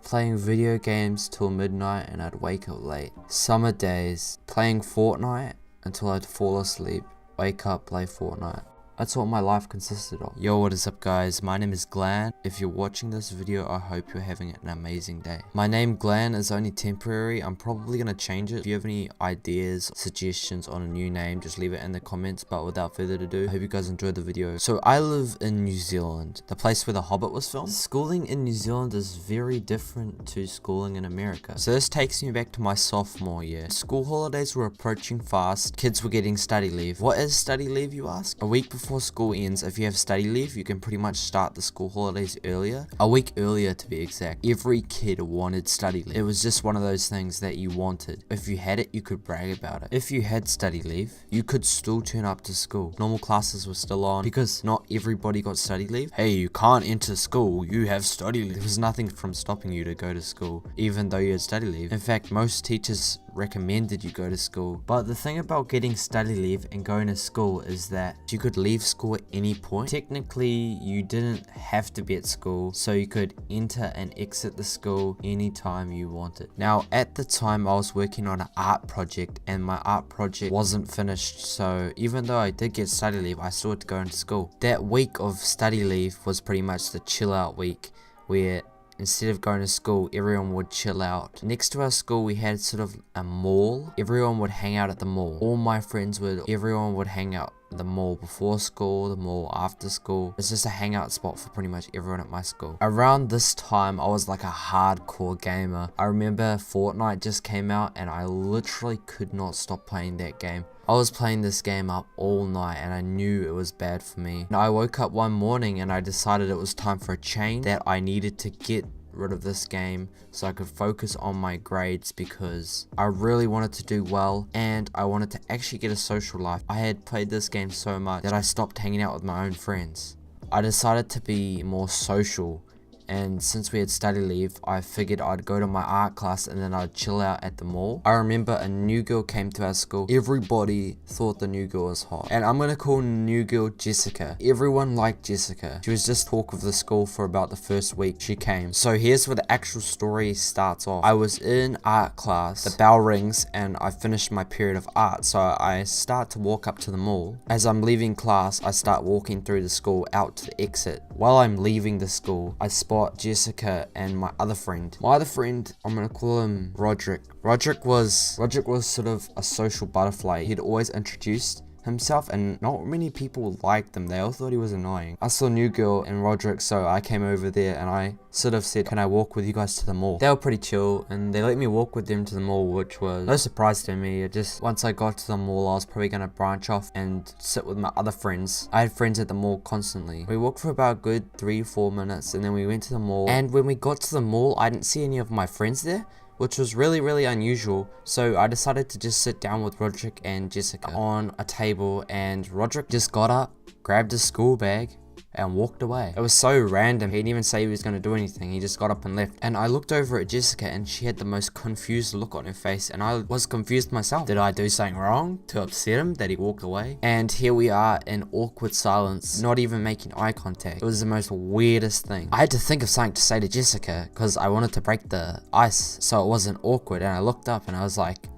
Playing video games till midnight and I'd wake up late. Summer days, playing Fortnite until I'd fall asleep, wake up, play Fortnite. That's what my life consisted of. Yo, what is up guys? My name is Glenn. If you're watching this video, I hope you're having an amazing day. My name Glenn is only temporary. I'm probably gonna change it. If you have any ideas, suggestions on a new name, just leave it in the comments. But without further ado, I hope you guys enjoyed the video. So I live in New Zealand, the place where The Hobbit was filmed. Schooling in New Zealand is very different to schooling in America. So this takes me back to my sophomore year. School holidays were approaching fast. Kids were getting study leave. What is study leave, you ask? A week before school ends, if you have study leave, you can pretty much start the school holidays earlier. A week earlier to be exact. Every kid wanted study leave. It was just one of those things that you wanted. If you had it, you could brag about it. If you had study leave, you could still turn up to school. Normal classes were still on because not everybody got study leave. Hey, you can't enter school, you have study leave. There was nothing from stopping you to go to school, even though you had study leave. In fact, most teachers recommended you go to school. But the thing about getting study leave and going to school is that you could leave school at any point. Technically, you didn't have to be at school, so you could enter and exit the school anytime you wanted. Now, at the time, I was working on an art project and my art project wasn't finished, so even though I did get study leave, I still had to go into school. That week of study leave was pretty much the chill out week, where instead of going to school, everyone would chill out. Next to our school, we had sort of a mall. Everyone would hang out at the mall. All my friends would, everyone would hang out at the mall before school, the mall after school. It's just a hangout spot for pretty much everyone at my school. Around this time, I was like a hardcore gamer. I remember Fortnite just came out and I literally could not stop playing that game. I was playing this game up all night and I knew it was bad for me. And I woke up one morning and I decided it was time for a change, that I needed to get rid of this game so I could focus on my grades because I really wanted to do well and I wanted to actually get a social life. I had played this game so much that I stopped hanging out with my own friends. I decided to be more social, and since we had study leave, I figured I'd go to my art class and then I'd chill out at the mall. I remember a new girl came to our school. Everybody thought the new girl was hot. And I'm gonna call new girl Jessica. Everyone liked Jessica. She was just talk of the school for about the first week she came. So here's where the actual story starts off. I was in art class. The bell rings and I finished my period of art. So I start to walk up to the mall. As I'm leaving class, I start walking through the school out to the exit. While I'm leaving the school, I spot Jessica and my other friend. My other friend, I'm gonna call him Roderick. Roderick was sort of a social butterfly. He'd always introduced himself and not many people liked him. They all thought he was annoying. I saw new girl and Roderick, so I came over there and I sort of said, can I walk with you guys to the mall? They were pretty chill and they let me walk with them to the mall, which was no surprise to me. It just, once I got to the mall, I was probably gonna branch off and sit with my other friends. I had friends at the mall constantly. We walked for about a good 3-4 minutes and then we went to the mall, and when we got to the mall, I didn't see any of my friends there, which was really unusual. So I decided to just sit down with Roderick and Jessica on a table, and Roderick just got up, grabbed his school bag and walked away. It was so random. He didn't even say he was going to do anything. He just got up and left. And I looked over at Jessica and she had the most confused look on her face, and I was confused myself. Did I do something wrong to upset him that he walked away? And here we are in awkward silence, not even making eye contact. It was the most weirdest thing. I had to think of something to say to Jessica because I wanted to break the ice so it wasn't awkward, and I looked up and I was like,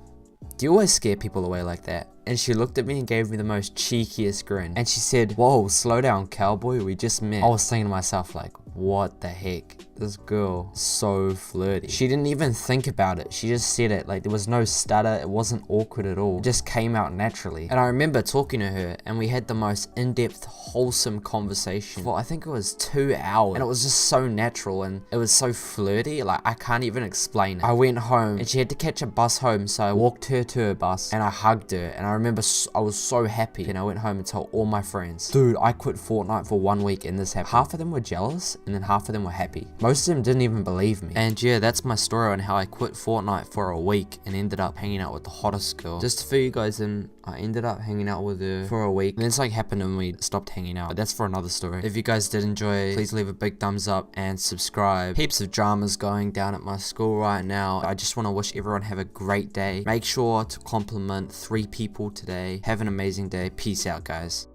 do you always scare people away like that? And she looked at me and gave me the most cheekiest grin. And she said, whoa, slow down, cowboy, we just met. I was thinking to myself like, what the heck? This girl, so flirty. She didn't even think about it. She just said it. Like, there was no stutter. It wasn't awkward at all. It just came out naturally. And I remember talking to her and we had the most in-depth, wholesome conversation for I think it was 2 hours. And it was just so natural and it was so flirty. Like, I can't even explain it. I went home and she had to catch a bus home. So I walked her to her bus and I hugged her. And I remember I was so happy. And I went home and told all my friends, dude, I quit Fortnite for 1 week and this happened. Half of them were jealous and then half of them were happy. Most of them didn't even believe me. And yeah, that's my story on how I quit Fortnite for a week and ended up hanging out with the hottest girl. Just to fill you guys in, I ended up hanging out with her for a week. And then something happened and we stopped hanging out. But that's for another story. If you guys did enjoy, please leave a big thumbs up and subscribe. Heaps of dramas going down at my school right now. I just want to wish everyone have a great day. Make sure to compliment 3 people today. Have an amazing day. Peace out, guys.